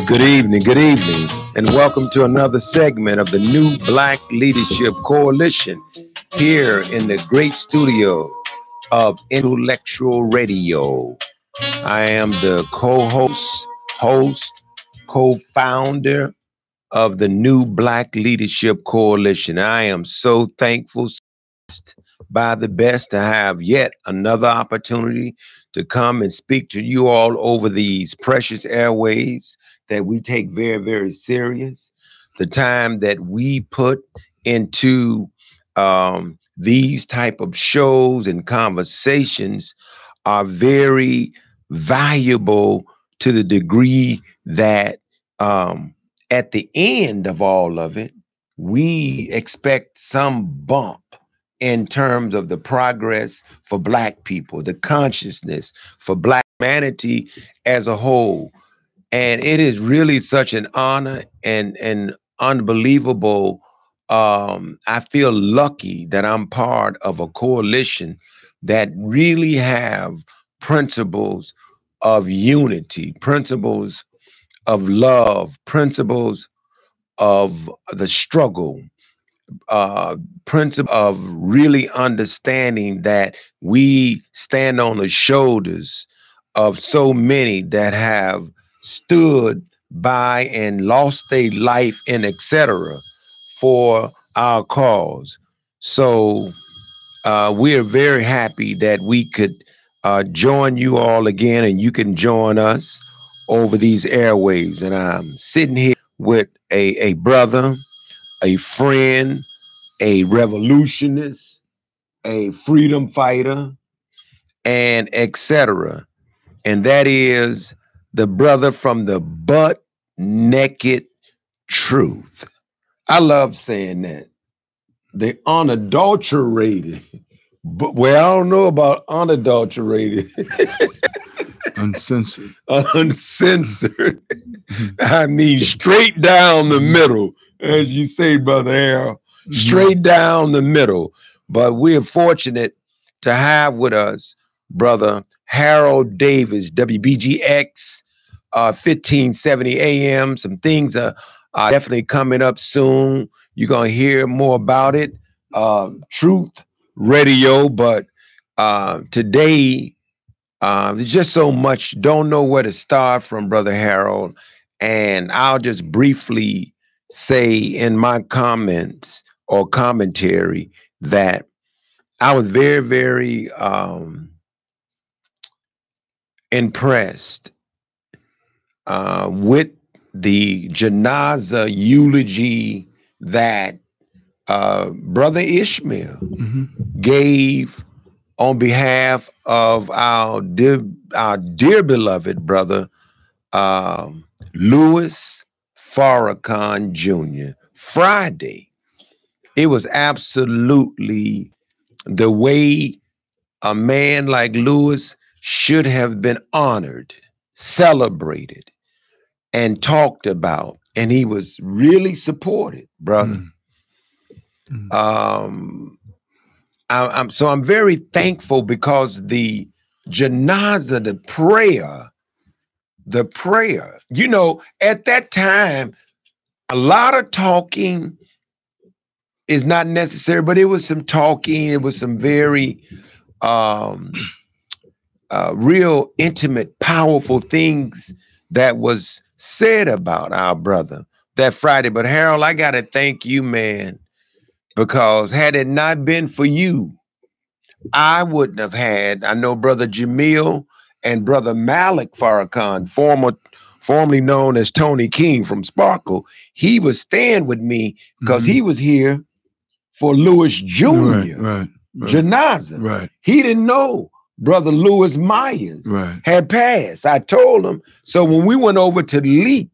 Good evening, and welcome to another segment of the New Black Leadership Coalition here in the great studio of Intellectual Radio. I am the host, co-founder of the New Black Leadership Coalition. I am so thankful by the best to have yet another opportunity to come and speak to you all over these precious airwaves that we take very, very serious. The time that we put into these type of shows and conversations are very valuable to the degree that at the end of all of it, we expect some bump in terms of the progress for Black people, the consciousness for Black humanity as a whole. And it is really such an honor and unbelievable. I feel lucky that I'm part of a coalition that really have principles of unity, principles of love, principles of the struggle, principle of really understanding that we stand on the shoulders of so many that have stood by and lost their life and etc. for our cause. So we're very happy that we could join you all again, and you can join us over these airwaves. And I'm sitting here with a brother, a friend, a revolutionist, a freedom fighter, and etc. And that is the brother from the butt naked truth. I love saying that. The unadulterated. But well, I don't know about unadulterated. Uncensored. Uncensored. I mean, straight down the middle, as you say, Brother Harold. Straight down the middle. But we're fortunate to have with us Brother Harold Davis, WBGX, 1570 AM. Some things are definitely coming up soon. You're going to hear more about it. Truth Radio. But today, there's just so much. Don't know where to start from, Brother Harold. And I'll just briefly say in my comments or commentary that I was very, very impressed with the janaza eulogy that Brother Ishmael gave on behalf of our dear beloved brother Louis Farrakhan Jr. Friday. It was absolutely the way a man like Louis should have been honored, celebrated, and talked about. And he was really supported, brother. I'm very thankful because the janaza, the prayer, you know, at that time, a lot of talking is not necessary, but it was some talking. It was some very real intimate, powerful things that was said about our brother that Friday. But Harold, I got to thank you, man, because had it not been for you, I wouldn't have had, I know Brother Jamil and Brother Malik Farrakhan, formerly known as Tony King from Sparkle. He was staying with me because he was here for Louis Jr. Right. Janaza. Right. He didn't know Brother Louis Myers had passed. I told him. So when we went over to Lee's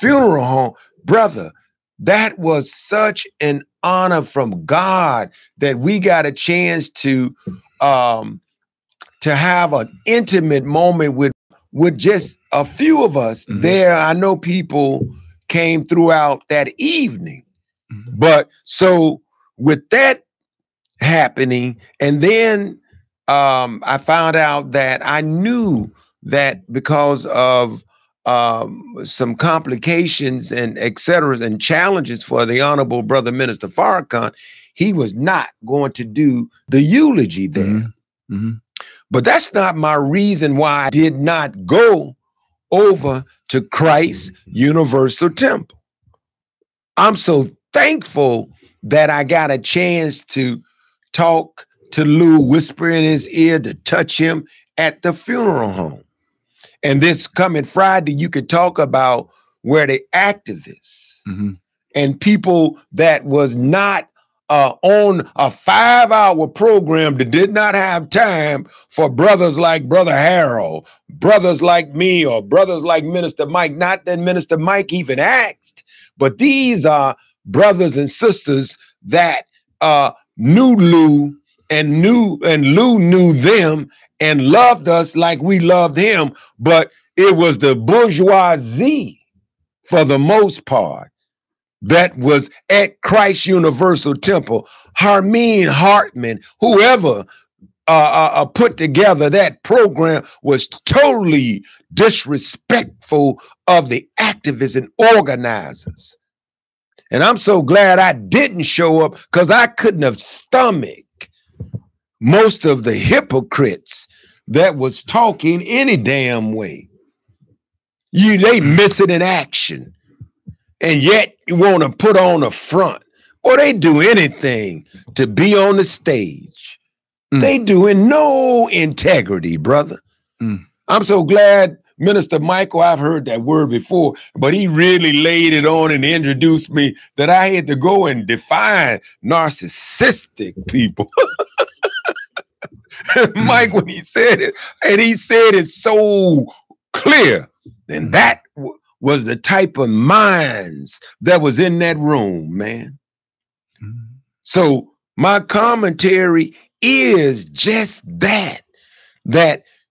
funeral home, brother, that was such an honor from God that we got a chance to have an intimate moment with just a few of us there. I know people came throughout that evening. But so with that happening, and then I found out that I knew that because of some complications and et cetera and challenges for the Honorable Brother Minister Farrakhan, he was not going to do the eulogy there. Mm-hmm. Mm-hmm. But that's not my reason why I did not go over to Christ Universal Temple. I'm so thankful that I got a chance to talk to Lou, whisper in his ear, to touch him at the funeral home. And this coming Friday, you could talk about where the activists Mm-hmm. and people that was not on a 5-hour program that did not have time for brothers like Brother Harold, brothers like me, or brothers like Minister Mike. Not that Minister Mike even asked, but these are brothers and sisters that knew Lou and Lou knew them and loved us like we loved him. But it was the bourgeoisie, for the most part, that was at Christ Universal Temple. Harmeen Hartman, whoever put together that program, was totally disrespectful of the activists and organizers. And I'm so glad I didn't show up, because I couldn't have stomached most of the hypocrites that was talking any damn way. They miss it in action. And yet you want to put on a front. Or they do anything to be on the stage. They doing no integrity, brother. I'm so glad Minister Michael, I've heard that word before, but he really laid it on and introduced me that I had to go and define narcissistic people. Mike, when he said it, and he said it so clear, and that was the type of minds that was in that room, man. So my commentary is just that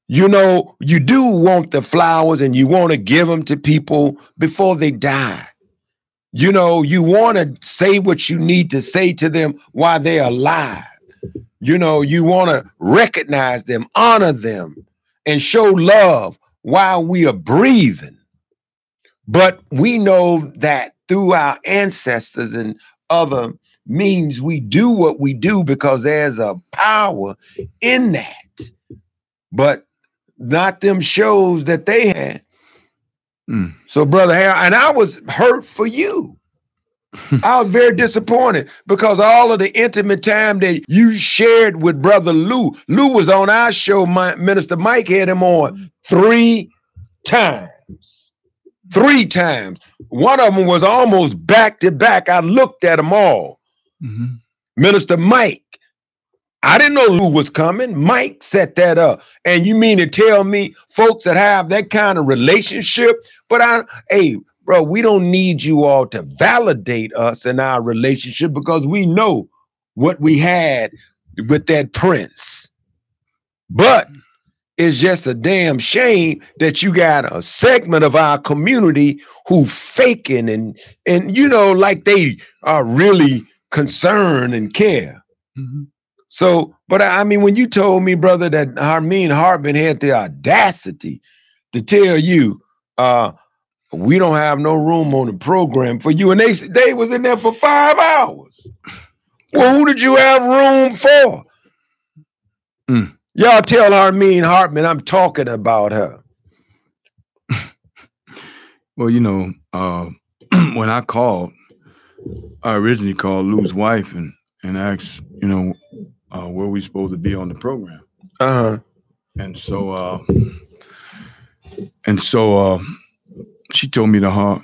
you do want the flowers and you want to give them to people before they die. You want to say what you need to say to them while they're alive. You want to recognize them, honor them, and show love while we are breathing. But we know that through our ancestors and other means, we do what we do because there's a power in that. But not them shows that they had. So, Brother Harold, and I was hurt for you. I was very disappointed because all of the intimate time that you shared with Brother Lou was on our show. Minister Mike had him on 3 times. 3 times. One of them was almost back to back. I looked at them all. Minister Mike, I didn't know Lou was coming. Mike set that up. And you mean to tell me folks that have that kind of relationship? But hey, bro, we don't need you all to validate us in our relationship, because we know what we had with that prince. But it's just a damn shame that you got a segment of our community who faking and like they are really concerned and care. So, but I mean, when you told me, brother, that Harmeen Hartman had the audacity to tell you, we don't have no room on the program for you, and they was in there for 5 hours. Well, who did you have room for? Y'all tell Harmeen Hartman I'm talking about her. Well, when I called, I originally called Lou's wife and asked, where we supposed to be on the program. And so she told me to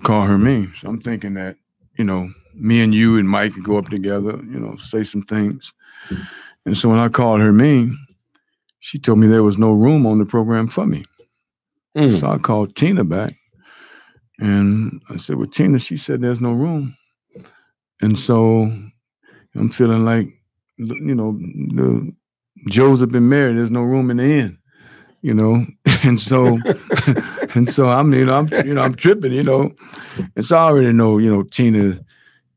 call Hermine. So I'm thinking that, me and you and Mike could go up together, say some things. And so when I called Hermine, she told me there was no room on the program for me. So I called Tina back and I said, well, Tina, she said there's no room. And so I'm feeling like, the Joes have been married. There's no room in the inn, and so I'm tripping, and so I already know, Tina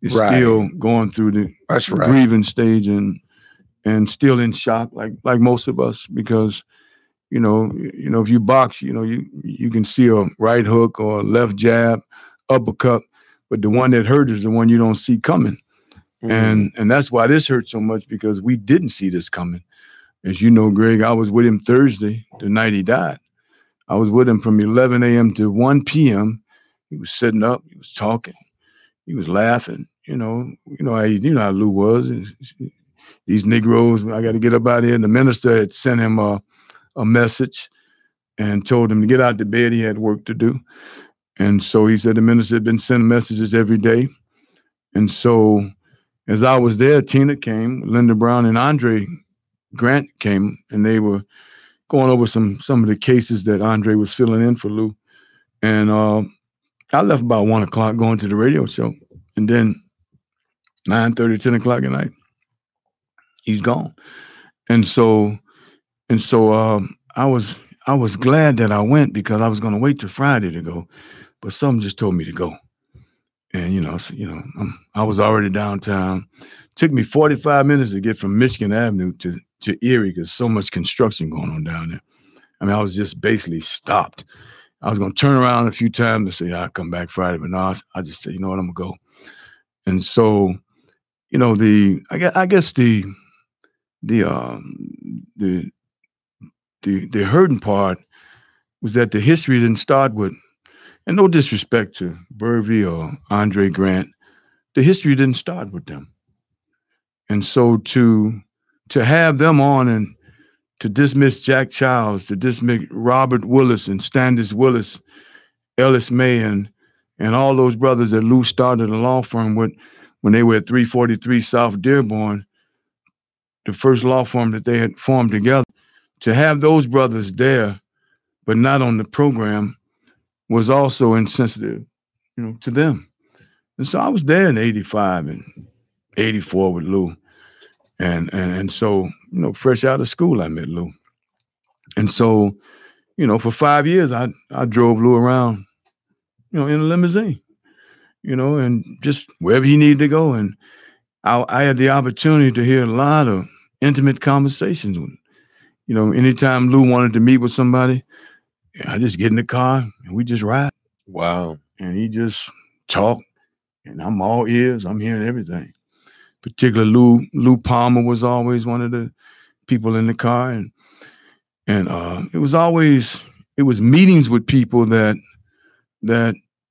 is still going through the grieving stage and still in shock, like most of us, because If you box, you can see a right hook or a left jab, uppercut, but the one that hurt is the one you don't see coming. And that's why this hurt so much, because we didn't see this coming. As you know, Greg, I was with him Thursday, the night he died. I was with him from 11 a.m. to 1 p.m. He was sitting up, he was talking, he was laughing. How Lou was. These Negroes, I got to get up out of here. And the minister had sent him a message and told him to get out to bed. He had work to do. And so he said the minister had been sending messages every day. And so as I was there, Tina came, Linda Brown and Andre Grant came, and they were going over some of the cases that Andre was filling in for Lou. And I left about 1 o'clock going to the radio show. And then 9:30, 10 o'clock at night, he's gone. And so I was glad that I went, because I was going to wait till Friday to go, but something just told me to go. And I was already downtown. Took me 45 minutes to get from Michigan Avenue to Erie, because so much construction going on down there. I mean, I was just basically stopped. I was going to turn around a few times to say I'll come back Friday, but no, I just said, you know what, I'm gonna go. And so, I guess the hurting part was that the history didn't start with, and no disrespect to Burvey or Andre Grant, the history didn't start with them. And so to have them on and to dismiss Jack Childs, to dismiss Robert Willis and Standish Willis, Ellis May, and all those brothers that Lou started a law firm with when they were at 343 South Dearborn, the first law firm that they had formed together, to have those brothers there, but not on the program, was also insensitive, to them. And so I was there in 85 and 84 with Lou. And so, fresh out of school, I met Lou. And so, for 5 years, I drove Lou around, in a limousine, and just wherever he needed to go. And I had the opportunity to hear a lot of intimate conversations with him. Anytime Lou wanted to meet with somebody, I just get in the car and we just ride. Wow. And he just talked, and I'm all ears. I'm hearing everything. Particularly Lou Palmer was always one of the people in the car, and it was meetings with people that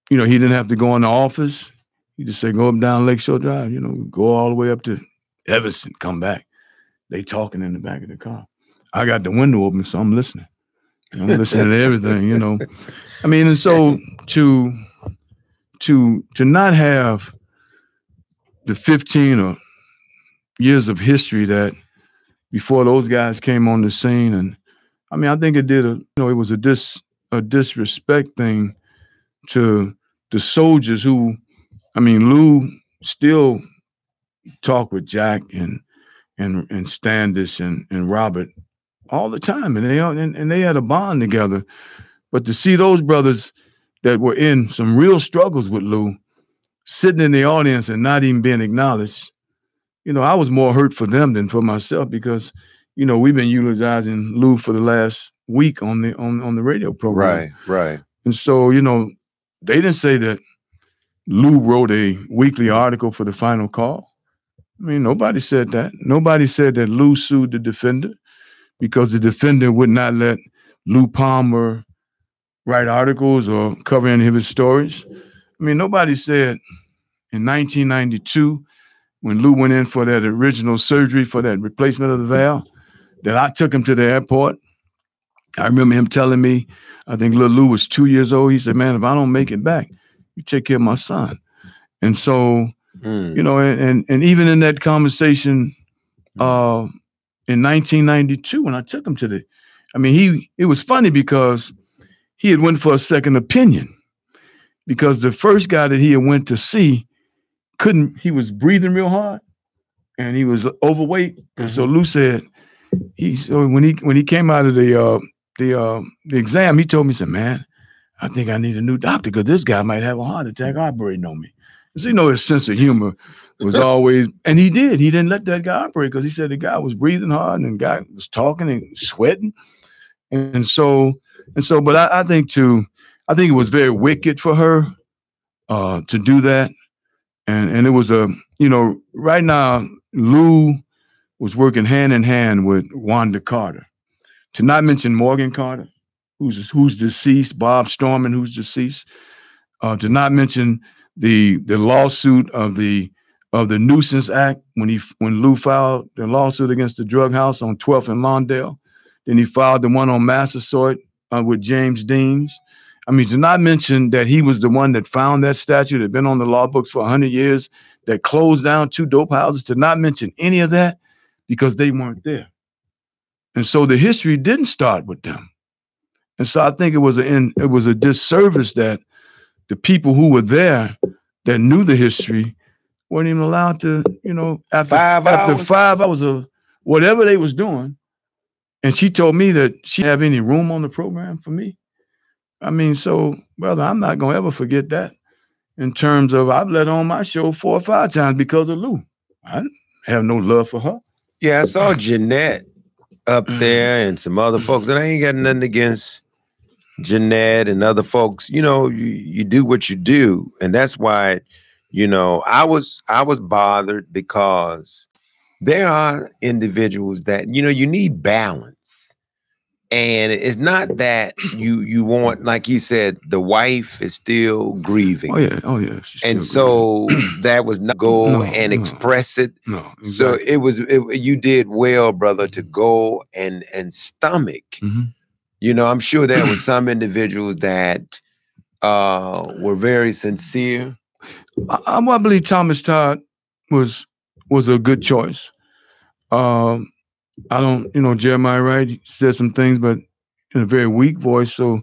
he didn't have to go in the office. He just said, go up down Lakeshore Drive, go all the way up to Everson, come back. They talking in the back of the car. I got the window open, so I'm listening. I'm listening to everything, I mean, and so to not have the 15 years of history that before those guys came on the scene, and I mean, I think it did it was a disrespect thing to the soldiers who, I mean, Lou still talked with Jack and Standish and Robert all the time, and they had a bond together. But to see those brothers that were in some real struggles with Lou sitting in the audience and not even being acknowledged, I was more hurt for them than for myself, because we've been eulogizing Lou for the last week on the radio program. Right. And so, they didn't say that Lou wrote a weekly article for the Final Call. I mean, nobody said that. Nobody said that Lou sued the defender because the defender would not let Lou Palmer write articles or cover any of his stories. I mean, nobody said in 1992, when Lou went in for that original surgery for that replacement of the valve, that I took him to the airport. I remember him telling me, I think little Lou was 2 years old. He said, man, if I don't make it back, you take care of my son. And so, and even in that conversation in 1992, when I took him to it was funny because he had went for a second opinion, because the first guy that he had went to see he was breathing real hard and he was overweight. And so Lou said, when he came out of the exam, he told me, he said, man, I think I need a new doctor because this guy might have a heart attack operating on me. So, his sense of humor was always, and he didn't let that guy operate because he said the guy was breathing hard and the guy was talking and sweating. And so, but I think it was very wicked for her to do that. And it was right now, Lou was working hand in hand with Wanda Carter, to not mention Morgan Carter, who's deceased, Bob Storman, who's deceased, to not mention the lawsuit of the Nuisance Act when Lou filed the lawsuit against the drug house on 12th and Lawndale. Then he filed the one on Massasoit with James Deans. I mean, to not mention that he was the one that found that statue that had been on the law books for 100 years, that closed down 2 dope houses, to not mention any of that because they weren't there. And so the history didn't start with them. And so I think it was a disservice that the people who were there that knew the history weren't even allowed to, after 5 hours of whatever they was doing. And she told me that she didn't have any room on the program for me. I mean, so, brother, I'm not going to ever forget that, in terms of I've let on my show 4 or 5 times because of Lou. I have no love for her. Yeah, I saw Jeanette up there and some other folks, and I ain't got nothing against Jeanette and other folks. You do what you do, and that's why, I was bothered, because there are individuals that, you need balance. And it's not that you want, like you said, the wife is still grieving. Oh yeah. And so that was not go and express it. No. Exactly. So you did well, brother, to go and stomach. Mm-hmm. I'm sure there were some individuals that were very sincere. I believe Thomas Todd was a good choice. I don't, Jeremiah Wright said some things, but in a very weak voice, so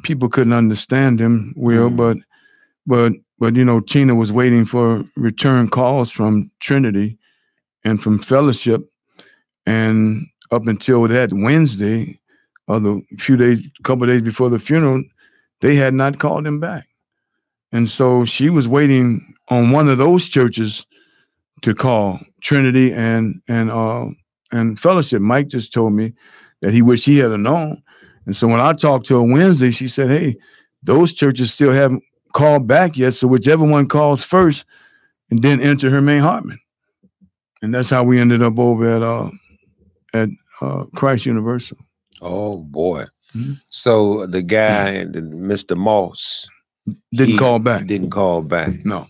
people couldn't understand him well. But Tina was waiting for return calls from Trinity and from Fellowship, and up until that Wednesday, or couple of days before the funeral, they had not called him back, and so she was waiting on one of those churches to call, Trinity and Fellowship. Mike just told me that he wished he had known. And so when I talked to her Wednesday, she said, hey, those churches still haven't called back yet. So whichever one calls first, and then enter Hermaine Hartman. And that's how we ended up over at Christ Universal. Oh, boy. Mm-hmm. So the guy, Mr. Moss, didn't call back. Didn't call back. No.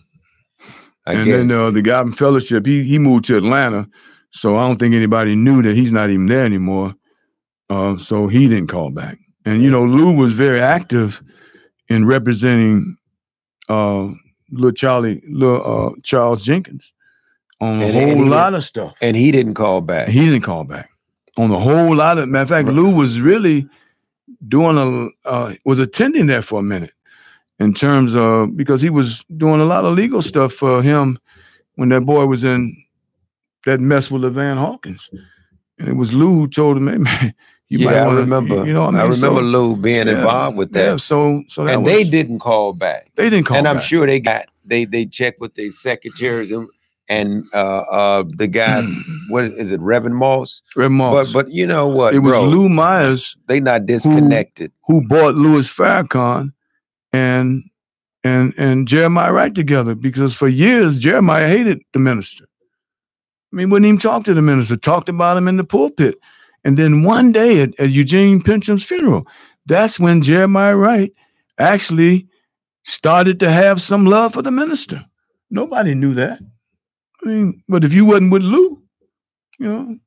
I guess. Then the guy from Fellowship, he moved to Atlanta. So I don't think anybody knew that he's not even there anymore. So he didn't call back. And, Lou was very active in representing Charles Jenkins on a whole lot of stuff. And he didn't call back. He didn't call back on a whole lot of, matter of fact, Lou was really was attending there for a minute, in terms of, because he was doing a lot of legal stuff for him when that boy was in that mess with LeVan Hawkins. And it was Lou who told him, hey, man, I remember. I remember Lou being involved with that. Yeah, so that they didn't call back. They didn't call back. And I'm sure they checked with their secretaries and the guy, what is it, Reverend Moss? Reverend Moss. But you know what, it was Lou Myers. They not disconnected. Who bought Louis Farrakhan and Jeremiah Wright together, because for years Jeremiah hated the minister. I mean, wouldn't even talk to the minister, talked about him in the pulpit. And then one day at Eugene Pincham's funeral, that's when Jeremiah Wright actually started to have some love for the minister. Nobody knew that. I mean, but if you wasn't with Lou, you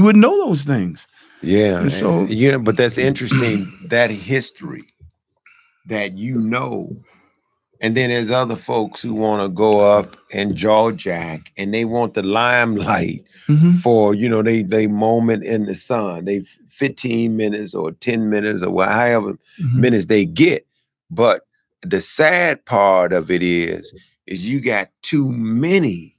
wouldn't know those things. Yeah. And so, but that's interesting, that history that and then there's other folks who want to go up and jaw jack, and they want the limelight for, they moment in the sun. They 15 minutes or 10 minutes or however minutes they get. But the sad part of it is you got too many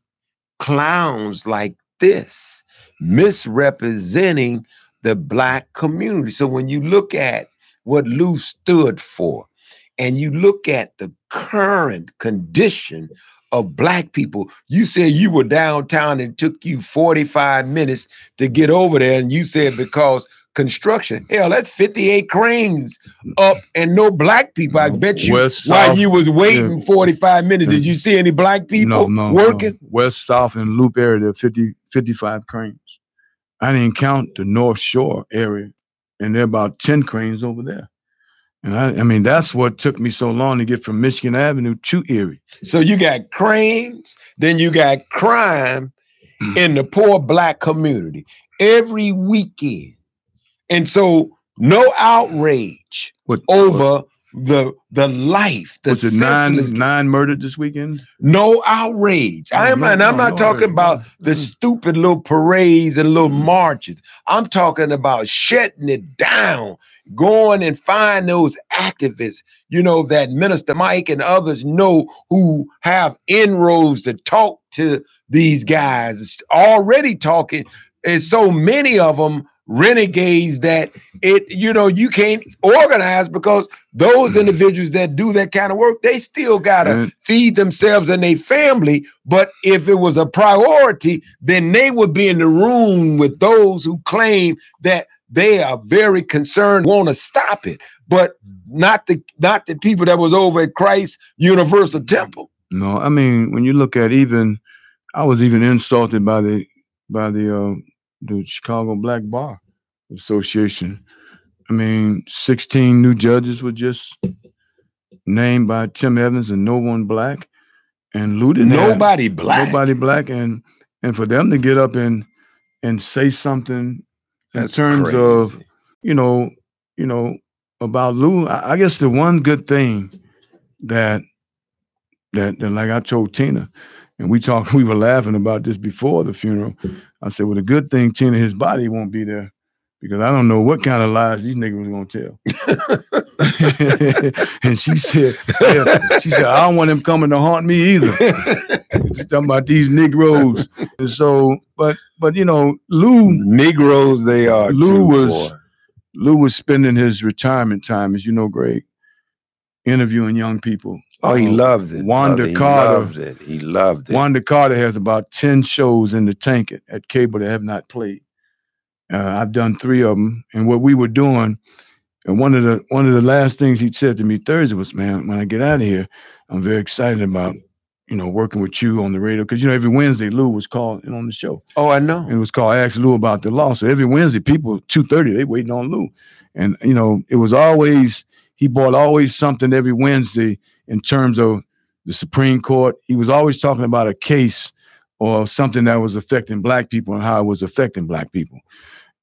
clowns like this misrepresenting the Black community. So when you look at what Lou stood for, and you look at the current condition of Black people, you said you were downtown and it took you 45 minutes to get over there. And you said because construction. Hell, that's 58 cranes up and no black people. I bet you West, while South, you was waiting 45 minutes, did you see any black people working? No. West, South, and Loop area, there are 55 cranes. I didn't count the North Shore area, and there are about 10 cranes over there. And I mean, that's what took me so long to get from Michigan Avenue to Erie. So you got cranes, then you got crime in the poor black community every weekend. And so no outrage over the life. Was it nine murdered this weekend? No outrage. I'm not talking about the stupid little parades and little marches. I'm talking about shutting it down, going and find those activists, that Minister Mike and others know who have inroads to talk to these guys, already talking. And so many of them renegades that you can't organize, because those individuals that do that kind of work, they still gotta feed themselves and their family. But if it was a priority, then they would be in the room with those who claim that they are very concerned, want to stop it, but not the people that was over at Christ Universal Temple. No, I mean, when you look at I was even insulted by the Chicago Black Bar Association. I mean, 16 new judges were just named by Tim Evans, and no one black, and looted. Nobody black, and for them to get up and say something That's in terms crazy. of about Lou. I guess the one good thing that like I told Tina, and we were laughing about this before the funeral. I said, well, the good thing, Tina, his body won't be there, because I don't know what kind of lies these niggas was gonna tell. And she said, I don't want him coming to haunt me either. She's talking about these Negroes. And so, but Lou, Negroes they are. Lou was spending his retirement time, as you know, Greg, interviewing young people. Oh, he loved it. Wanda Carter. He loved it. Wanda Carter has about 10 shows in the tank at cable that have not played. I've done 3 of them. And what we were doing, and one of the last things he said to me Thursday was, man, when I get out of here, I'm very excited about, working with you on the radio. Because, every Wednesday, Lou was called on the show. Oh, I know. And it was called Ask Lou About the Law. So every Wednesday, people, 2:30, they waiting on Lou. And, it was always, he brought always something every Wednesday in terms of the Supreme Court. He was always talking about a case or something that was affecting black people and how it was affecting black people.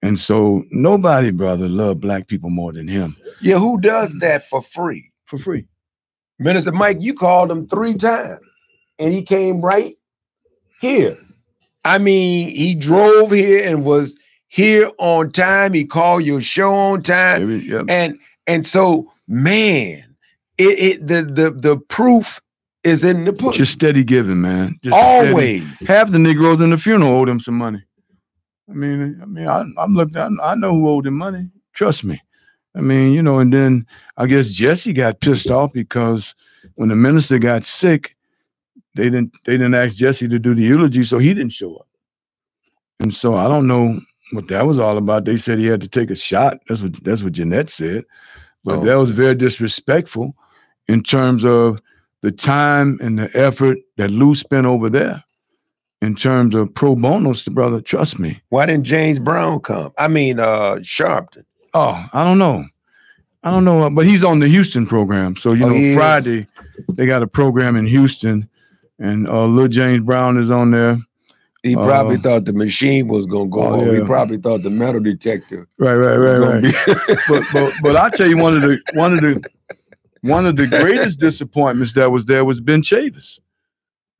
And so nobody, brother, loved black people more than him. Yeah, who does that for free? For free. Minister Mike, you called him 3 times, and he came right here. I mean, he drove here and was here on time. He called your show on time. Yep. And so, man, the proof is in the pudding. Just steady giving, man. Just always. Half the Negroes in the funeral owed him some money. I know who owed him money. Trust me. I mean, and then I guess Jesse got pissed off because when the minister got sick, they didn't ask Jesse to do the eulogy, so he didn't show up. And so I don't know what that was all about. They said he had to take a shot. That's what Jeanette said. But that was very disrespectful in terms of the time and the effort that Lou spent over there. In terms of pro bono, brother, trust me. Why didn't James Brown come? I mean, Sharpton. Oh, I don't know. But he's on the Houston program. So, Friday, they got a program in Houston, and little James Brown is on there. He probably thought the machine was going to go home. Yeah. He probably thought the metal detector. Right. But I'll tell you, one of the greatest disappointments that was there was Ben Chavis.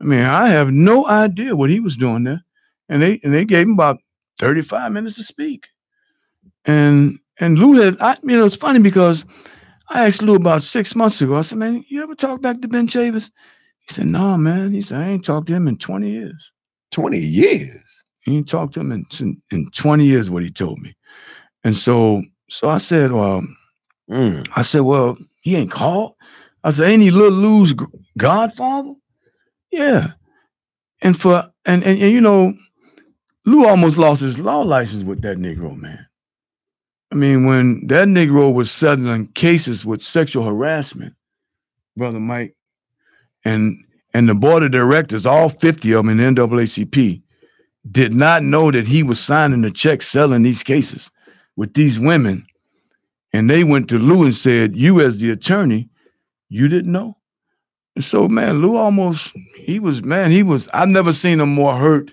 I mean, I have no idea what he was doing there. And they gave him about 35 minutes to speak. And Lou had, it's funny because I asked Lou about 6 months ago. I said, man, you ever talk back to Ben Chavis? He said, no, man. He said, I ain't talked to him in 20 years. 20 years? He ain't talked to him in 20 years, what he told me. And so I said, well, he ain't called. I said, ain't he little Lou's godfather? Yeah. And Lou almost lost his law license with that Negro, man. I mean, when that Negro was settling cases with sexual harassment, Brother Mike, and the board of directors, all 50 of them in the NAACP, did not know that he was signing the check selling these cases with these women. And they went to Lou and said, you as the attorney, you didn't know? And so, man, Lou I've never seen him more hurt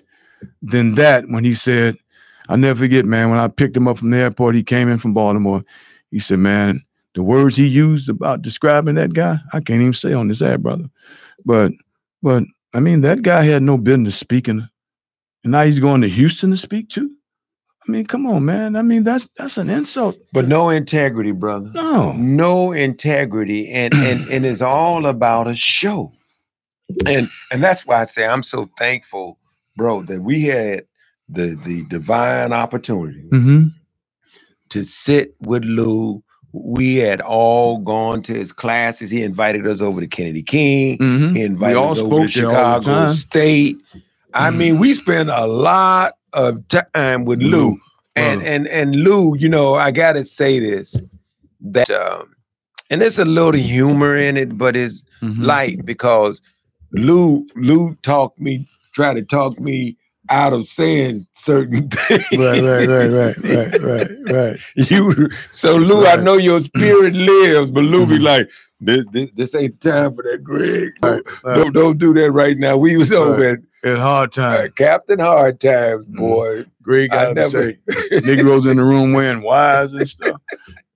than that when he said, I'll never forget, man, when I picked him up from the airport, he came in from Baltimore. He said, man, the words he used about describing that guy, I can't even say on this air, brother. But I mean, that guy had no business speaking. And now he's going to Houston to speak too. I mean, come on, man. I mean, that's an insult. But no integrity, brother. No integrity. And it's all about a show. And that's why I say I'm so thankful, bro, that we had the divine opportunity to sit with Lou. We had all gone to his classes. He invited us over to Kennedy King. He invited us over to Chicago State. I mean, we spent a lot of time with Lou. And Lou, you know, I gotta say this, that and there's a little humor in it, but it's light, because Lou tried to talk me out of saying certain things. Right. So Lou, I know your spirit lives, but Lou be like, this ain't the time for that, Greg. Don't do that right now. We was over at Hard Times. Captain Hard Times, boy. Greg got to say, Negroes in the room wearing wires and stuff.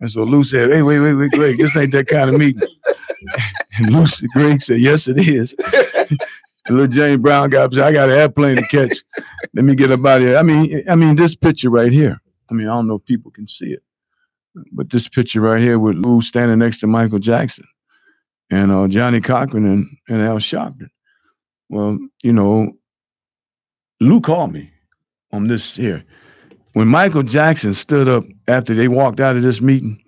And so Lou said, hey, wait, Greg, this ain't that kind of meeting. And Greg said, yes, it is. And little James Brown got up and said, I got an airplane to catch. Let me get up out of here. I mean, this picture right here. I mean, I don't know if people can see it, but this picture right here with Lou standing next to Michael Jackson and Johnny Cochran and Al Sharpton. Well, you know, Lou called me on this here. When Michael Jackson stood up after they walked out of this meeting,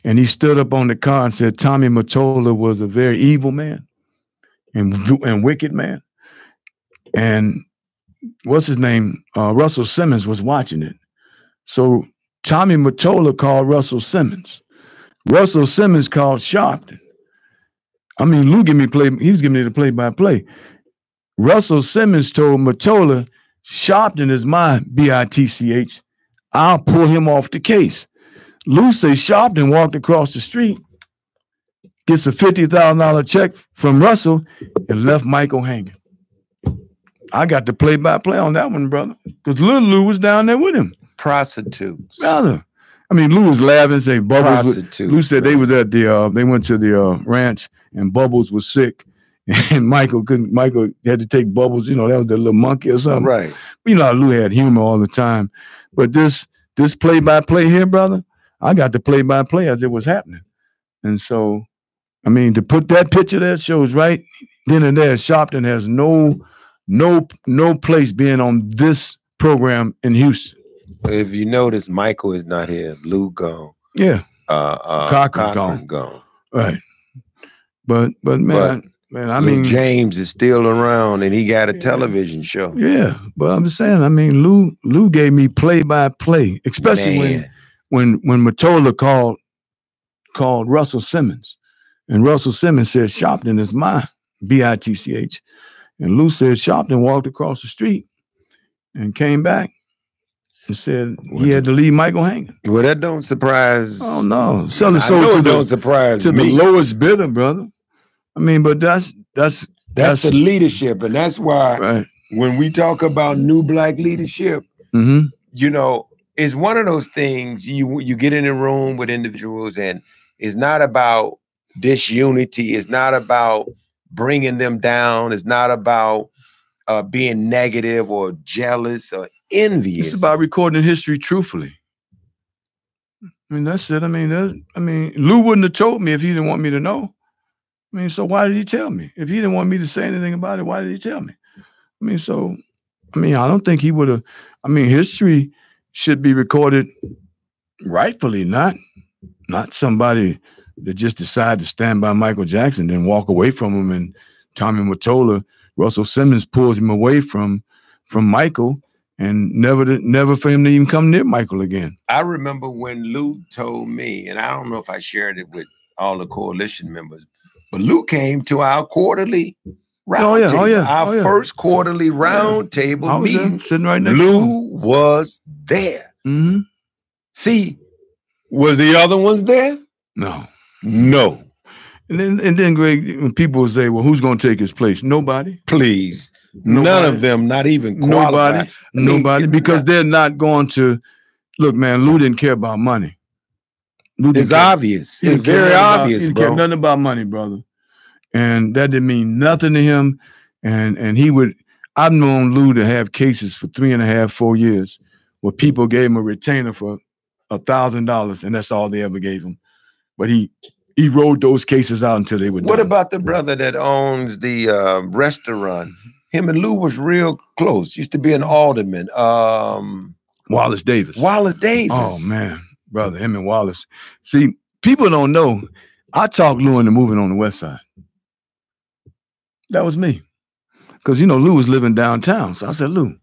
and he stood up on the car and said Tommy Mottola was a very evil man and wicked man. And what's his name? Russell Simmons was watching it. So Tommy Mottola called Russell Simmons. Russell Simmons called Sharpton. I mean, Lou he was giving me the play-by-play. Russell Simmons told Mottola, Sharpton is mine, B-I-T-C-H. I'll pull him off the case. Lou says Sharpton walked across the street, gets a $50,000 check from Russell, and left Michael hanging. I got the play-by-play on that one, brother, because little Lou was down there with him. Prostitutes. Brother. I mean, Lou was laughing and saying Bubbles. Lou said they was at they went to the ranch, and Bubbles was sick. And Michael had to take Bubbles, you know, that was the little monkey or something. Right. You know, Lou had humor all the time. But this play-by-play here, brother, I got the play-by-play as it was happening. And so, I mean, to put that picture there shows right then and there, Sharpton has no place being on this program in Houston. If you notice, Michael is not here. Lou gone. Yeah. Cochran gone. Right. But man, I mean, James is still around, and he got a television show. Yeah, but I'm just saying, I mean, Lou gave me play-by-play, especially when Mottola called Russell Simmons, and Russell Simmons said Sharpton is mine, B-I-T-C-H, and Lou said Sharpton walked across the street and came back and said he had to leave Michael hanging. Well, that don't surprise. Oh no, don't surprise me. The lowest bidder, brother. I mean, but that's the leadership, and that's why when we talk about new black leadership, you know, it's one of those things you get in a room with individuals, and it's not about disunity, it's not about bringing them down, it's not about being negative or jealous or envious. It's about recording history truthfully. I mean, that's it. I mean, Lou wouldn't have told me if he didn't want me to know. I mean, so why did he tell me? If he didn't want me to say anything about it, why did he tell me? I mean, I don't think he would have. I mean, history should be recorded rightfully, not somebody that just decided to stand by Michael Jackson, then walk away from him. And Tommy Mottola, Russell Simmons pulls him away from Michael, and never for him to even come near Michael again. I remember when Lou told me, and I don't know if I shared it with all the coalition members, but Lou came to our quarterly round table. Our first quarterly round table meeting. Sitting right next Lou to him. was there. Mm-hmm. See, was the other ones there? No. And then, Greg, when people say, "Well, who's going to take his place?" Nobody. Please, none of them, not even qualified. Nobody, because they're not going to. Look, man, Lou didn't care about money. It's obvious. It's very obvious, bro. He didn't care nothing about money, brother, and that didn't mean nothing to him. And he would. I've known Lou to have cases for 3.5, 4 years, where people gave him a retainer for $1,000, and that's all they ever gave him. But he rode those cases out until they were done. What about the brother that owns the restaurant? Him and Lou was real close. Used to be an alderman. Wallace Davis. Oh, man, brother, him and Wallace. See, people don't know. I talked Lou into moving on the west side. That was me. Because, Lou was living downtown. So I said, Lou.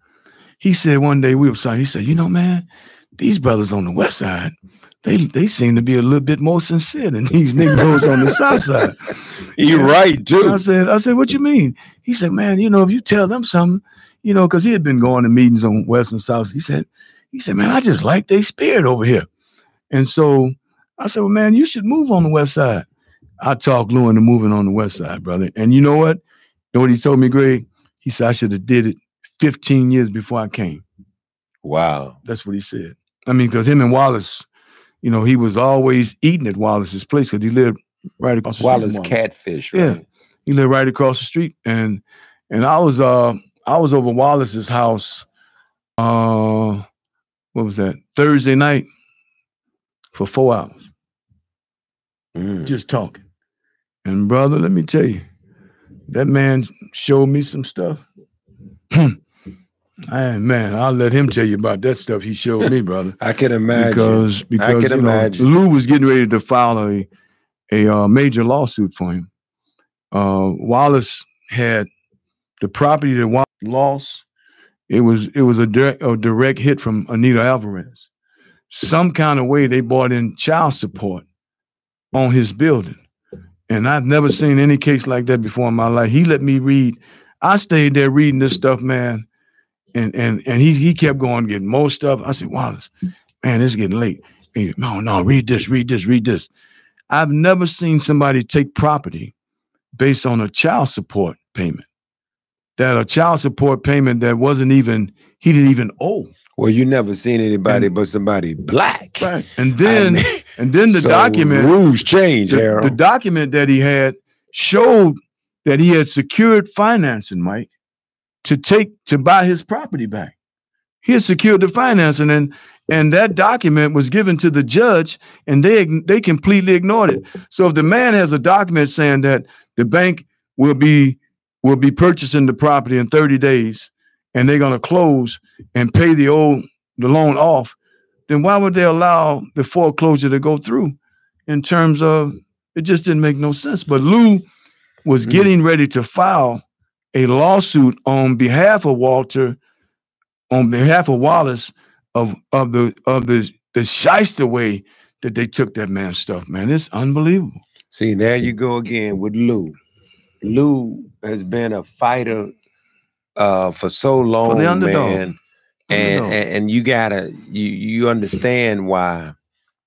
He said one day we were talking, he said, man, these brothers on the west side, they seem to be a little bit more sincere than these Negroes on the south side. You're right, too. I said, what you mean? He said, man, if you tell them something, because he had been going to meetings on west and south. He said, man, I just like their spirit over here. And so I said, well, man, you should move on the west side. I talked Lou into moving on the west side, brother. And you know what? You know what he told me, Greg? He said I should have did it 15 years before I came. Wow. That's what he said. I mean, because him and Wallace, he was always eating at Wallace's place because he lived right across the street. Wallace Catfish, right? Yeah. He lived right across the street. And I was over Wallace's house, what was that? Thursday night for 4 hours. Just talking. And brother, let me tell you, that man showed me some stuff. Man, I'll let him tell you about that stuff he showed me, brother. I can imagine. Because I can imagine. Lou was getting ready to file a major lawsuit for him. Wallace had the property that Wallace lost. It was a direct hit from Anita Alvarez. Some kind of way they brought in child support on his building. And I've never seen any case like that before in my life. He let me read. I stayed there reading this stuff, man. And he kept going, getting more stuff. I said, Wallace, man, it's getting late. Hey, no, read this. I've never seen somebody take property based on a child support payment. That a child support payment that he didn't even owe. Well, you never seen anybody but somebody black. Right. And then the document. Rules change, Harold. The document that he had showed that he had secured financing, Mike, to buy his property back. He had secured the financing, and that document was given to the judge, and they completely ignored it. So if the man has a document saying that the bank will be purchasing the property in 30 days, and they're going to close and pay the loan off, then why would they allow the foreclosure to go through? In terms of, it just didn't make no sense. But Lou was getting ready to file a lawsuit on behalf of Wallace of the shyster way that they took that man's stuff, man. It's unbelievable. See, there you go again with Lou. Lou has been a fighter for so long, for the underdog. Man. And you understand why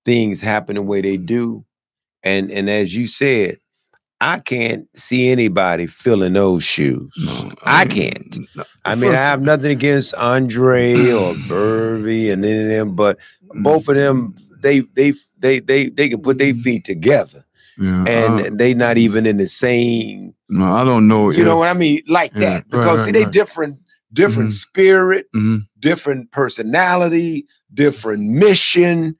things happen the way they do. And as you said, I can't see anybody filling those shoes. No, I can't. I mean, I have nothing against Andre or Burvey and any of them, but both of them, they can put their feet together. Yeah, and they not even in the same. No, I don't know. You know what I mean? Like that. Because see, they different spirit, different personality, different mission.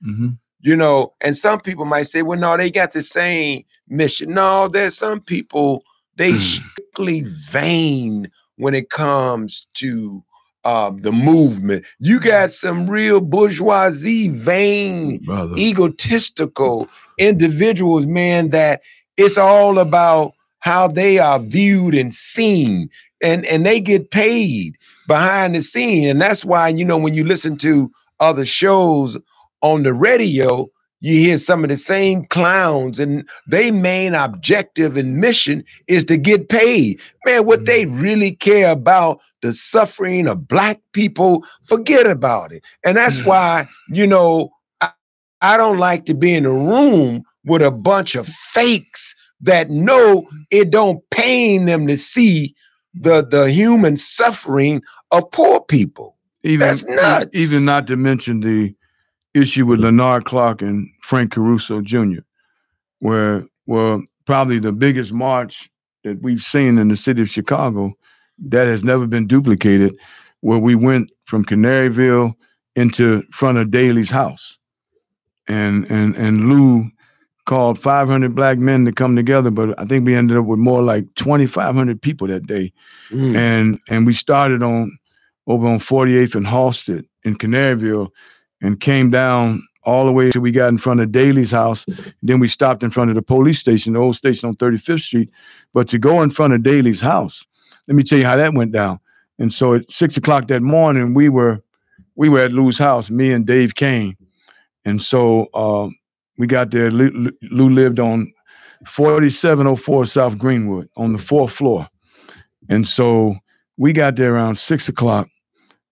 And some people might say, well, no, they got the same mission. No, there's some people, they strictly vain when it comes to the movement. You got some real bourgeoisie, vain, egotistical individuals, man, that it's all about how they are viewed and seen, and they get paid. behind the scene. And that's why, you know, when you listen to other shows on the radio, you hear some of the same clowns, and their main objective and mission is to get paid. Man, what they really care about, the suffering of black people, forget about it. And that's why, you know, I don't like to be in a room with a bunch of fakes that know it don't pain them to see the human suffering of poor people. That's nuts. Even not to mention the issue with Leonard Clark and Frank Caruso Jr., where probably the biggest march that we've seen in the city of Chicago that has never been duplicated, where we went from Canaryville into front of Daley's house. And Lou called 500 black men to come together, but I think we ended up with more like 2,500 people that day. And we started over on 48th and Halsted in Canaryville, and came down all the way till we got in front of Daley's house. Then we stopped in front of the police station, the old station on 35th Street. But to go in front of Daley's house, let me tell you how that went down. And so at 6 o'clock that morning, we were at Lou's house, me and Dave Kane. And so we got there. Lou lived on 4704 South Greenwood on the 4th floor. And so we got there around 6 o'clock.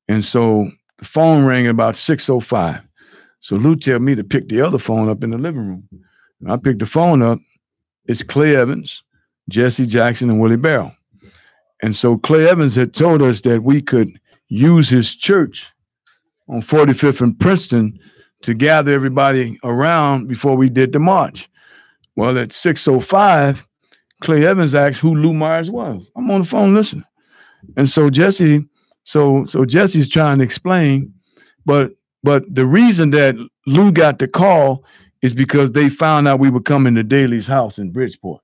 And so the phone rang at about 6:05. So Lou told me to pick the other phone up in the living room. And I picked the phone up. It's Clay Evans, Jesse Jackson, and Willie Barrow. And so Clay Evans had told us that we could use his church on 45th and Princeton to gather everybody around before we did the march. Well, at 6:05, Clay Evans asked who Lou Myers was. I'm on the phone listening. And so Jesse's trying to explain, but the reason that Lou got the call is because they found out we were coming to Daley's house in Bridgeport.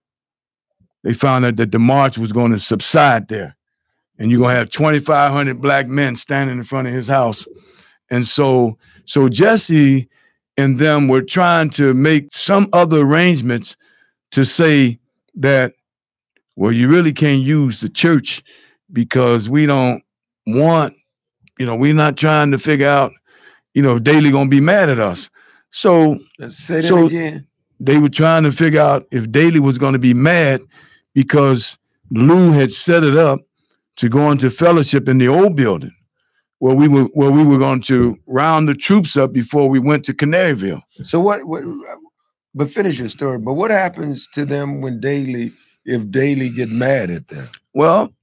They found out that the march was going to subside there, and you're going to have 2,500 black men standing in front of his house. And so Jesse and them were trying to make some other arrangements to say that, well, you really can't use the church because we don't want, we're not trying to figure out, if Daley gonna be mad at us. So let's say that again. They were trying to figure out if Daley was going to be mad because Lou had set it up to go into fellowship in the old building where we were going to round the troops up before we went to Canaryville. So but finish your story. But what happens to them if Daley get mad at them? Well,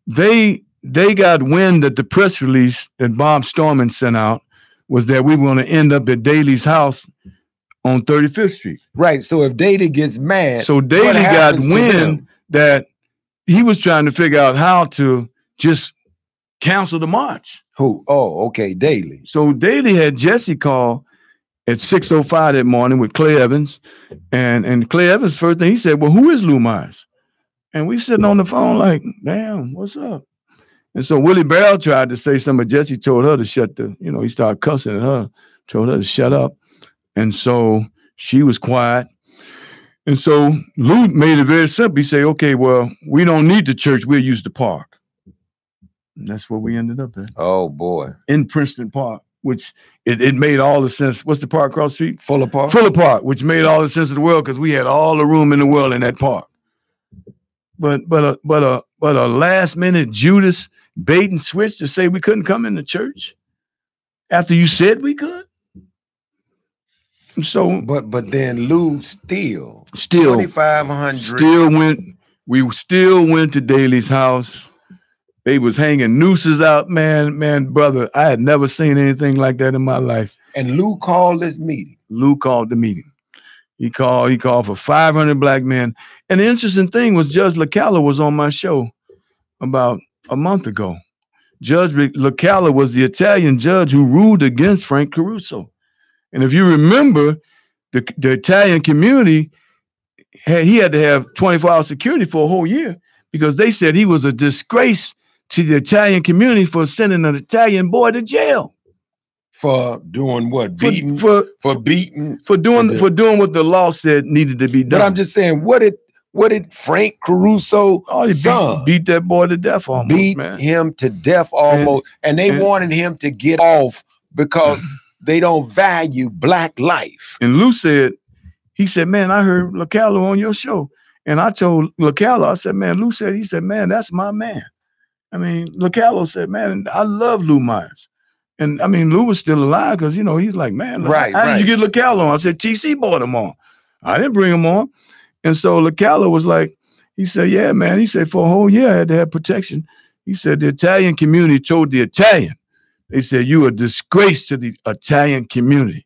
they got wind that the press release that Bob Storman sent out was that we were going to end up at Daley's house on 35th Street. Right. So if Daley gets mad, so Daley got wind that he was trying to figure out how to just cancel the march. Who? Oh, okay, Daley. So Daley had Jesse call at 6:05 that morning with Clay Evans, and Clay Evans first thing he said, "Well, who is Lou Myers?" And we sitting on the phone like, "Damn, what's up?" And so Willie Barrow tried to say something, but Jesse told her to shut he started cussing at her, told her to shut up. And so she was quiet. And so Lou made it very simple. He said, okay, well, we don't need the church. We'll use the park. And that's where we ended up at. Oh, boy. In Princeton Park, which it made all the sense. What's the park across the street? Fuller Park. Fuller Park, which made all the sense of the world because we had all the room in the world in that park. But a last minute Judas bait and switch to say we couldn't come in the church after you said we could. So, but then Lou still 2,500 we still went to Daley's house. They was hanging nooses out, man, brother. I had never seen anything like that in my life. And Lou called this meeting. Lou called the meeting. He called for 500 black men. And the interesting thing was Judge LaCalla was on my show about a month ago. Judge LaCalla was the Italian judge who ruled against Frank Caruso. And if you remember, the Italian community, he had to have 24-hour security for a whole year because they said he was a disgrace to the Italian community for sending an Italian boy to jail. For doing what? For doing what the law said needed to be done. But I'm just saying, what did what did Frank Caruso beat that boy to death almost, beat man. him to death almost. And they wanted him to get off because they don't value black life. And Lou said, he said, man, I heard LaCallo on your show. And I told LaCallo, I said, man, Lou said, he said, man, that's my man. I mean, LaCallo said, man, I love Lou Myers. And I mean, Lou was still alive because, you know, he's like, man, how did you get LaCallo on? I said, TC brought him on. I didn't bring him on. And so LaCallo was like, he said, yeah, man. He said, for a whole year, I had to have protection. He said, the Italian community told the Italian, they said, you a disgrace to the Italian community.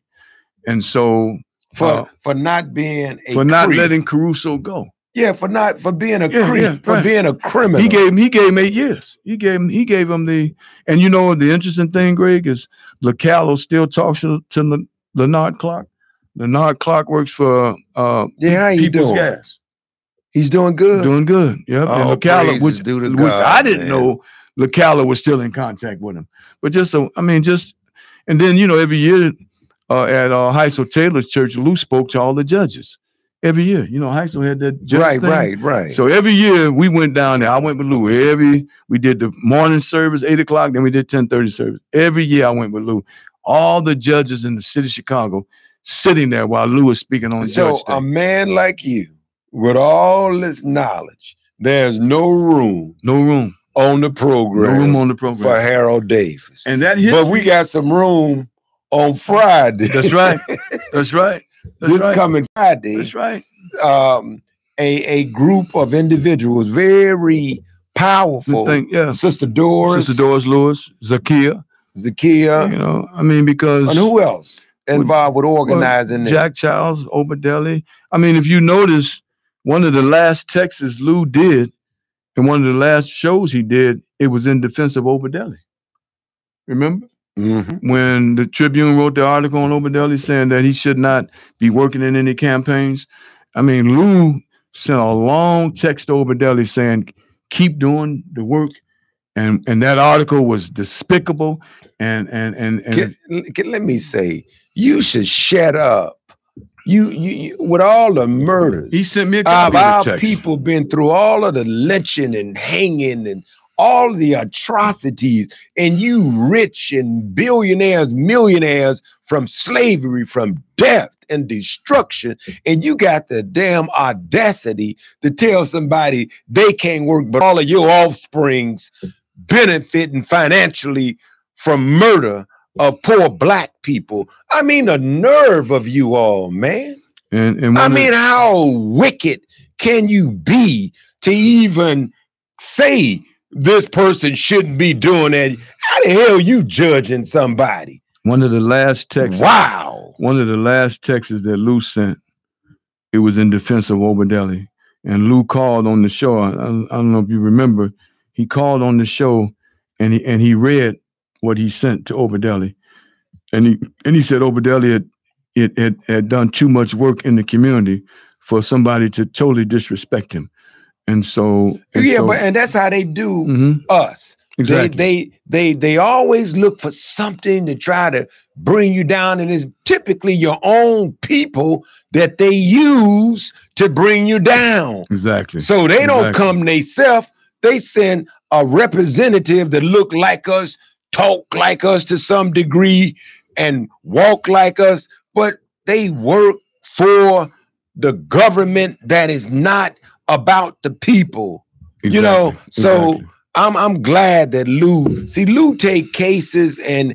And so for not being not letting Caruso go. Yeah, for being a creep, being a criminal. He gave him 8 years. He gave him and you know the interesting thing, Greg, is LaCallo still talks to Leonard Clark. Leonard Clark works for how you People's doing? Gas. He's doing good. Doing good. Yep. Oh, and LaCallo, which I didn't know LaCallo was still in contact with him. But just and then you know every year at Heisel Taylor's church, Lou spoke to all the judges. Every year, you know, Heisel had that judge thing. Right. So every year we went down there. I went with Lou. We did the morning service, 8 o'clock, then we did 10:30 service. Every year I went with Lou. All the judges in the city of Chicago sitting there while Lou was speaking on Judge Day. So a man like you, with all this knowledge, there's no room on the program. For Harold Davis. And that but we got some room on Friday. That's right. That's right. Coming Friday. That's right. A group of individuals, very powerful. Sister Doris Lewis, Zakia. You know, I mean, because and who else involved with organizing? Jack Charles, Obadeli. I mean, if you notice, one of the last texts Lou did, and one of the last shows he did, it was in defense of Obadeli. Remember? Mm-hmm. When the Tribune wrote the article on Obadeli saying that he should not be working in any campaigns, I mean, Lou sent a long text to Obadeli saying, keep doing the work. And that article was despicable. And let me say, you should shut up. You with all the murders. He sent me a copy of the text. People been through all of the lynching and hanging and all the atrocities, and you rich and billionaires, millionaires from slavery, from death and destruction, and you got the damn audacity to tell somebody they can't work, but all of your offsprings benefiting financially from murder of poor black people. I mean, the nerve of you all, man. And I mean, how wicked can you be to even say this person shouldn't be doing that? How the hell you judging somebody? One of the last texts. Wow. One of the last texts that Lou sent, it was in defense of Obadeli. And Lou called on the show. I don't know if you remember. He called on the show and he read what he sent to Obadeli. And he said Obadeli had done too much work in the community for somebody to totally disrespect him. And that's how they do us. Exactly. They always look for something to try to bring you down, and it's typically your own people that they use to bring you down. Exactly. So they don't come themselves. They send a representative that look like us, talk like us to some degree, and walk like us, but they work for the government that is not about the people. Exactly. You know, so Exactly. I'm glad that Lou take cases and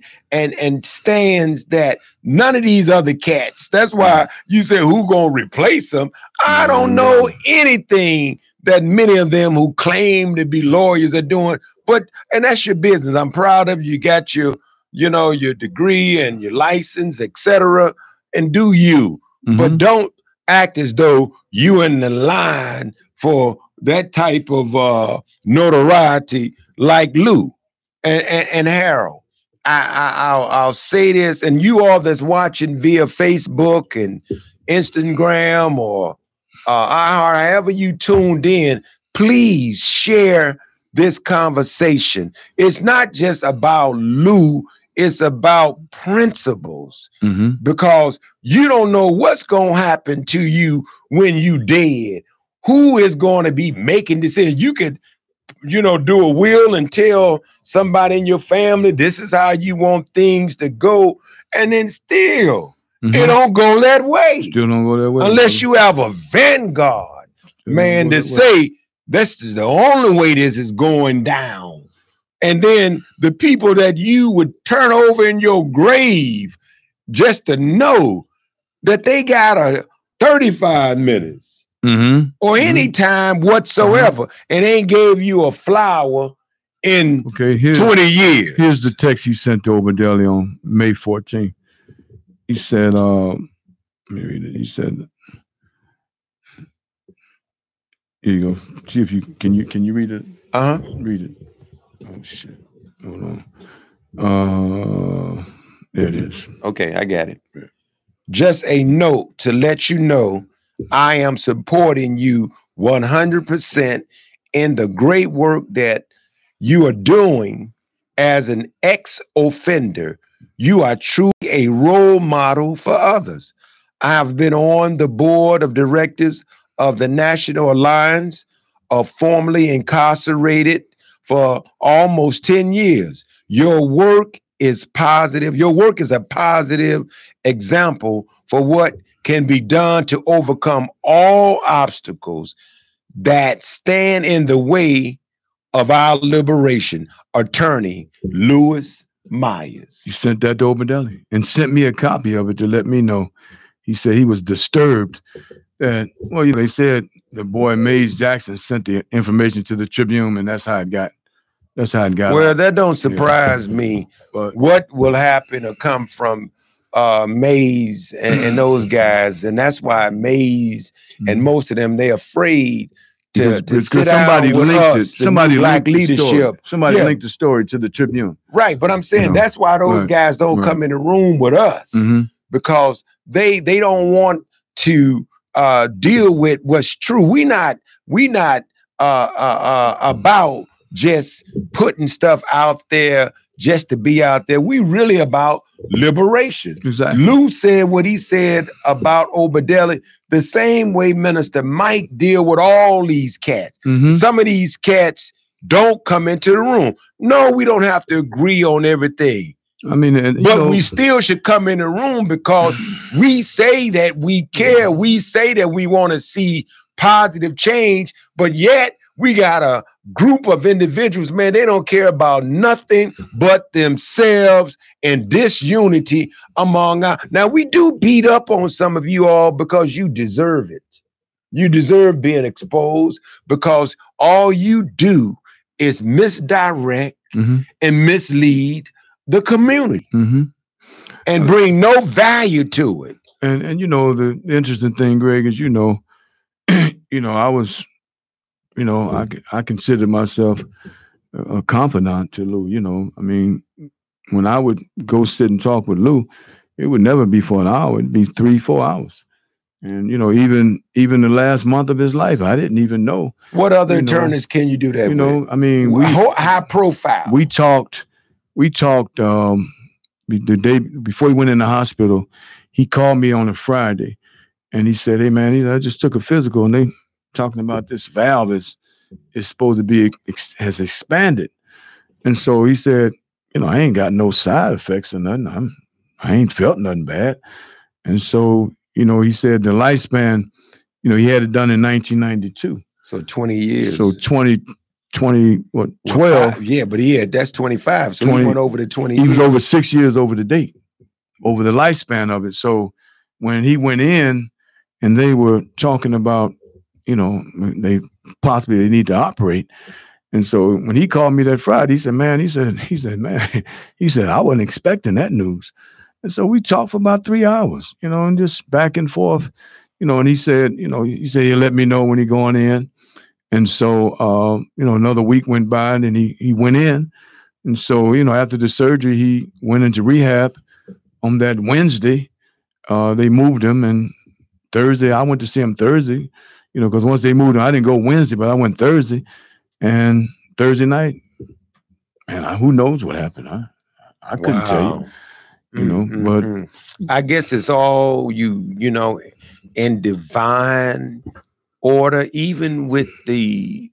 stands that none of these other cats. That's why you say who gonna replace them? I don't know anything that many of them who claim to be lawyers are doing, and that's your business. I'm proud of you. You got your degree and your license, etc. And do you, but don't act as though you in the line for that type of notoriety like Lou and Harold. I'll say this, and you all that's watching via Facebook and Instagram or however you tuned in, please share this conversation. It's not just about Lou, it's about principles, because you don't know what's going to happen to you when you dead. Who is going to be making decisions? You could, do a will and tell somebody in your family, this is how you want things to go. And then still, it don't go that way. Still don't go that way. Unless you have a vanguard, man, to say, this is the only way this is going down. And then the people that you would turn over in your grave just to know that they got a 35 minutes or any time whatsoever and ain't gave you a flower in 20 years. Here's the text he sent to Obadeli on May 14th. He said, let me read it. He said, here you go. See if you can read it? Read it. Oh shit. Hold on. There it is. Okay, I got it. Just a note to let you know I am supporting you 100% in the great work that you are doing as an ex-offender. You are truly a role model for others. I have been on the board of directors of the National Alliance of Formerly Incarcerated for almost 10 years. Your work is positive. Your work is a positive example for what can be done to overcome all obstacles that stand in the way of our liberation. Attorney Louis Myers. He sent that to Obadeli and sent me a copy of it to let me know. He said he was disturbed that, they said the boy Mays Jackson sent the information to the Tribune, and that's how it got. Well, that don't surprise me. But what will happen or come from Mays and those guys, and that's why Mays and most of them, they're afraid to sit down with us. Somebody Black leadership. Somebody linked the story to the Tribune. Right, but I'm saying that's why those guys don't come in the room with us because they don't want to deal with what's true. We not about just putting stuff out there just to be out there. We really about liberation. Exactly. Lou said what he said about Obadeli the same way Minister Mike deal with all these cats. Some of these cats don't come into the room. No, we don't have to agree on everything. I mean, but we still should come in the room because we say that we care. We say that we want to see positive change, but yet we got a group of individuals, man, they don't care about nothing but themselves and disunity among us. Now, we do beat up on some of you all because you deserve it. You deserve being exposed because all you do is misdirect and mislead the community and bring no value to it. And the interesting thing, Greg, is I was, I consider myself a confidant to Lou. I mean, when I would go sit and talk with Lou, it would never be for an hour. It'd be 3-4 hours. And, even the last month of his life, I didn't even know. What other attorneys can you do that with? I mean, high profile. We talked the day before he went in the hospital. He called me on a Friday and he said, hey man, I just took a physical and they talking about this valve is supposed to be has expanded. And so he said, I ain't got no side effects or nothing. I ain't felt nothing bad. And so, he said the lifespan, he had it done in 1992. So 20 years. So 12. Yeah, but that's 25. So 20, he went over the 20 years. He was over 6 years over the date, over the lifespan of it. So when he went in and they were talking about, they need to operate. And so when he called me that Friday, he said, man, I wasn't expecting that news. And so we talked for about 3 hours, and just back and forth, and he said he'll let me know when he's going in. And so, another week went by and then he went in. And so, after the surgery, he went into rehab on that Wednesday. They moved him, and Thursday, I went to see him Thursday, because once they moved him, I didn't go Wednesday, but I went Thursday. And Thursday night, man, who knows what happened? I couldn't tell you, but I guess it's all in divine order, even with the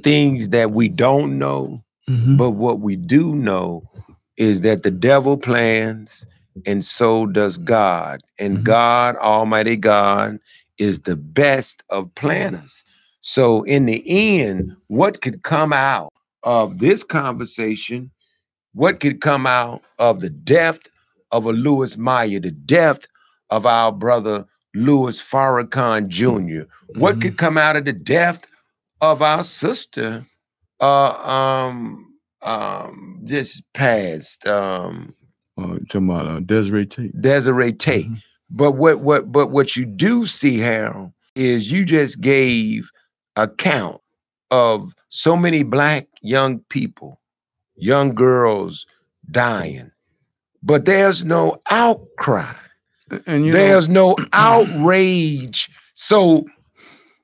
things that we don't know. Mm-hmm. But what we do know is that the devil plans, and so does God. And Mm-hmm. God, Almighty God, is the best of planners. So, in the end, what could come out of this conversation, what could come out of the depth of a Louis Meyer, the depth of our brother Louis Farrakhan Jr., what Mm-hmm. could come out of the depth of our sister uh just passed Talking about Desiree Tate. Desiree Tate. Mm-hmm. But what you do see, Harold, is you just gave account of so many black young people, young girls dying, but there's no outcry. And There's no outrage. So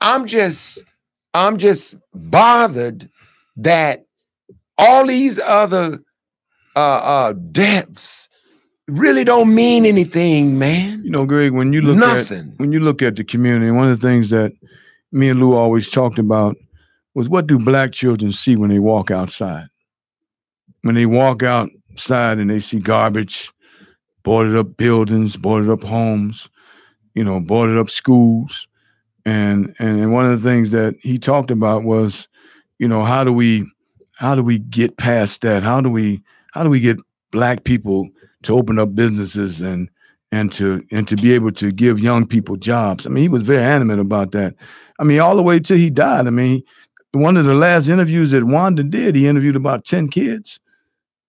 I'm just I'm just bothered that all these other deaths really don't mean anything, man. Greg, when you look at Nothing. the community, one of the things that me and Lou always talked about was, what do black children see when they walk outside? When they walk outside and they see garbage, boarded up buildings, boarded up homes, boarded up schools. And one of the things that he talked about was, how do we get past that? How do we get black people to open up businesses and to be able to give young people jobs? I mean, he was very animate about that. I mean, all the way till he died. I mean, one of the last interviews that Wanda did, he interviewed about 10 kids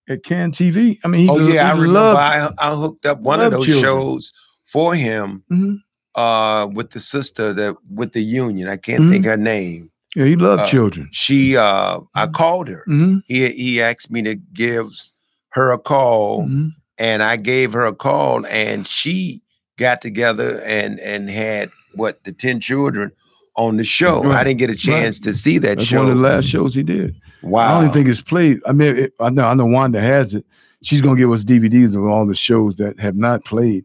at Can TV. I mean, Oh yeah, I he remember loved I hooked up one of loved those children. shows for him Hmm. with the sister that with the union. I can't Hmm. think her name. Yeah, he loved children. I called her. Hmm. He asked me to give her a call, Hmm. and I gave her a call, and she got together and had the 10 children on the show. I Right, didn't get a right. chance to see that That's one of the show. last shows he did. I don't even Wow. think it's played. I mean, I know Wanda has it. She's gonna give us DVDs of all the shows that have not played.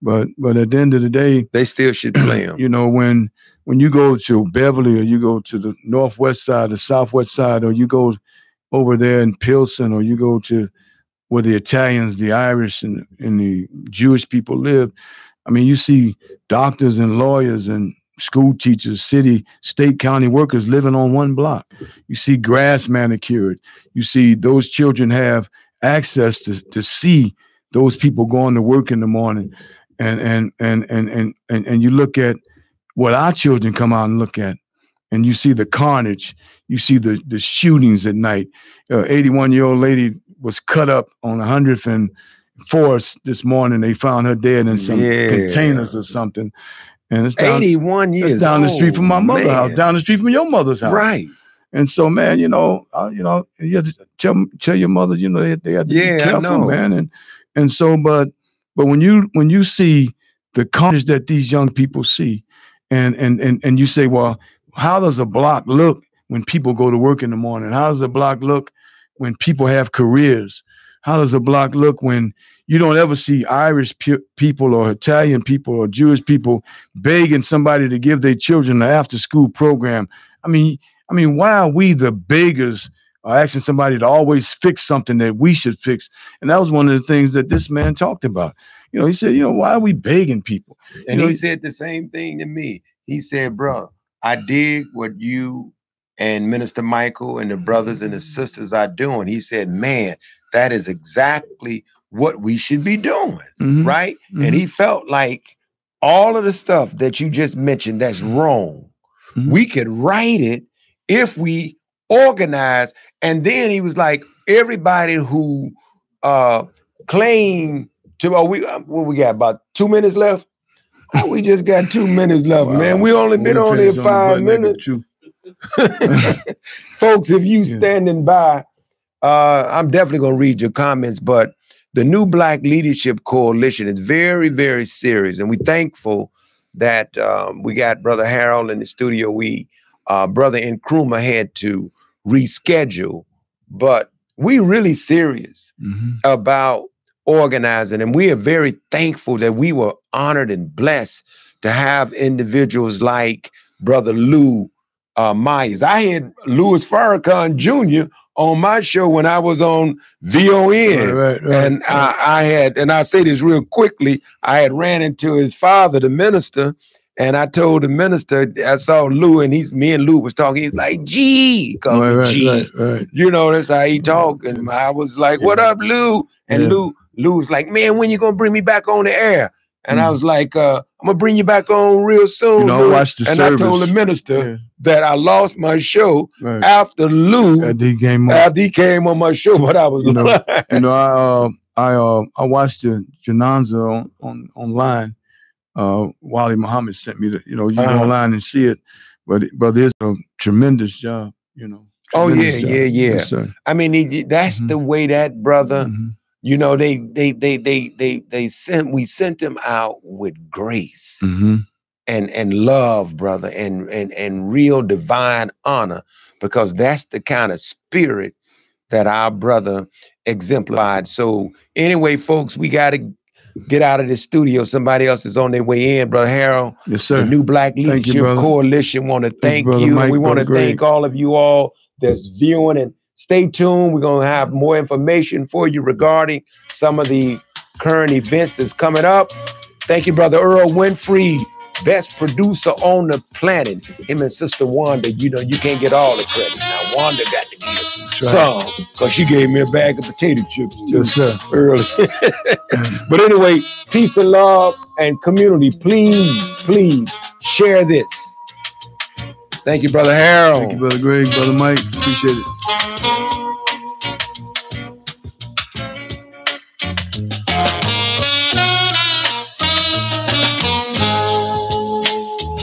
But at the end of the day, They still should play them. When you go to Beverly, or you go to the northwest side, the southwest side, or you go over there in Pilsen, or you go to where the Italians, the Irish, and the Jewish people live. I mean, you see doctors and lawyers and school teachers, city, state, county workers living on one block. You see grass manicured. You see those children have access to see those people going to work in the morning. And you look at what our children come out and look at, and you see the carnage. You see the shootings at night. 81-year-old lady was cut up on 100th and Forest this morning. They found her dead in some containers or something. And it's 81 years it's down the street from my mother's house, man. down the street from your mother's house. Right. And so, man, you have to tell your mother, they have to be I careful, know. man. And so, but when you see the carnage that these young people see, and you say, well, how does a block look when people go to work in the morning? How does a block look when people have careers? How does a block look when you don't ever see Irish people or Italian people or Jewish people begging somebody to give their children an after-school program? I mean, why are we the beggars asking somebody to always fix something that we should fix? And that was one of the things that this man talked about. He said, why are we begging people? And he said the same thing to me. He said, bro, I dig what you and Minister Michael and the brothers and the sisters are doing. He said, man, that is exactly what we should be doing. Mm-hmm. Right? Mm-hmm. And he felt like all of the stuff that you just mentioned that's wrong, Mm-hmm. we could right it if we organize. And then he was like, everybody who claimed to, what we got, about 2 minutes left? We just got 2 minutes left, Wow. man. We only been on here 5 minutes. Folks, if you standing by, I'm definitely going to read your comments, but the New Black Leadership Coalition is very, very serious. And we're thankful that we got Brother Harold in the studio. Brother Nkrumah had to reschedule, but we really serious about organizing. And we are very thankful that we were honored and blessed to have individuals like Brother Lou Myers. I had Louis Farrakhan Jr. on my show when I was on VON. Right. And I had, and I say this real quickly, I had ran into his father, the minister, and I told the minister, I saw Lou, and me and Lou was talking. He's like, G, call me G. Right. You know, that's how he talk. And I was like, what up, Lou? And Lou was like, man, when you gonna bring me back on the air? And I was like, I'm gonna bring you back on real soon. You know, I watched the and service. I told the minister that I lost my show after Lou, after he came on my show. But I was, I watched the Jananza online. Wally Muhammad sent me you go online and see it. But it's a tremendous job, Oh yeah. Yes, I mean, that's the way that brother. We sent him out with grace and love, brother, and real divine honor, because that's the kind of spirit that our brother exemplified. So anyway, folks, we got to get out of this studio. Somebody else is on their way in. Brother Harold, yes, sir. The New Black Leadership Coalition want to thank you. Mike, we want to thank all of you all that's viewing, and stay tuned. We're going to have more information for you regarding some of the current events that's coming up. Thank you, Brother Earl Winfrey, best producer on the planet. Him and Sister Wanda, you can't get all the credit. Now, Wanda got to get some, because she gave me a bag of potato chips too, early. But anyway, peace and love and community. Please share this. Thank you, Brother Harold. Thank you, Brother Greg, Brother Mike. Appreciate it.